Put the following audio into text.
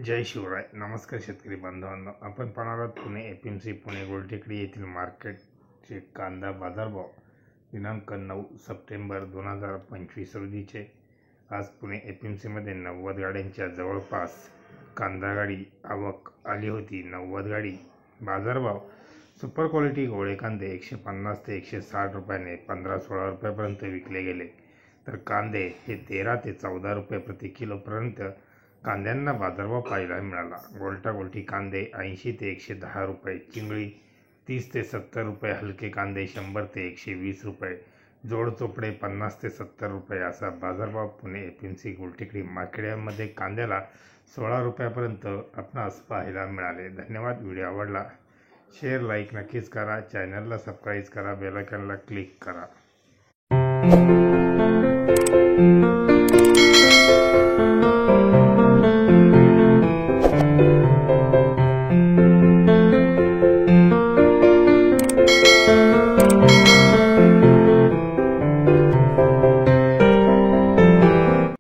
जय शिवराय. नमस्कार शेतकरी बांधवांनो. आपण पाहणार आहोत पुणे एपीएमसी पुणे गोलटेकडी येथील मार्केटचे कांदा बाजारभाव दिनांक 9 सप्टेंबर 2025 रोजीचे. आज पुणे एपीएमसीमध्ये 90 गाड्यांच्या जवळपास कांदा गाडी आवक आली होती. 90 गाडी. बाजारभाव सुपर क्वालिटी गोळे कांदे 150 ते 160 रुपयाने 15-16 रुपयापर्यंत विकले गेले, तर कांदे हे 13 ते 14 रुपये प्रति किलोपर्यंत कांद्यांना बाजारभाव पाहायला मिळाला. गोल्टी कांदे 80 ते 110 रुपये, चिंगळी 30 ते 70 रुपये, हलके कांदे 100 ते 120 रुपये, जोड चोपडे 50 ते 70 रुपये असा बाजारभाव पुणे एपीएमसी गोलटेकडी मार्केटमध्ये कांद्याला 16 रुपयापर्यंत आपणास पाहायला मिळाले. धन्यवाद. व्हिडिओ आवडला शेअर लाईक नक्कीच करा. चॅनलला सबस्क्राईब करा. बेल आयकॉनला क्लिक करा.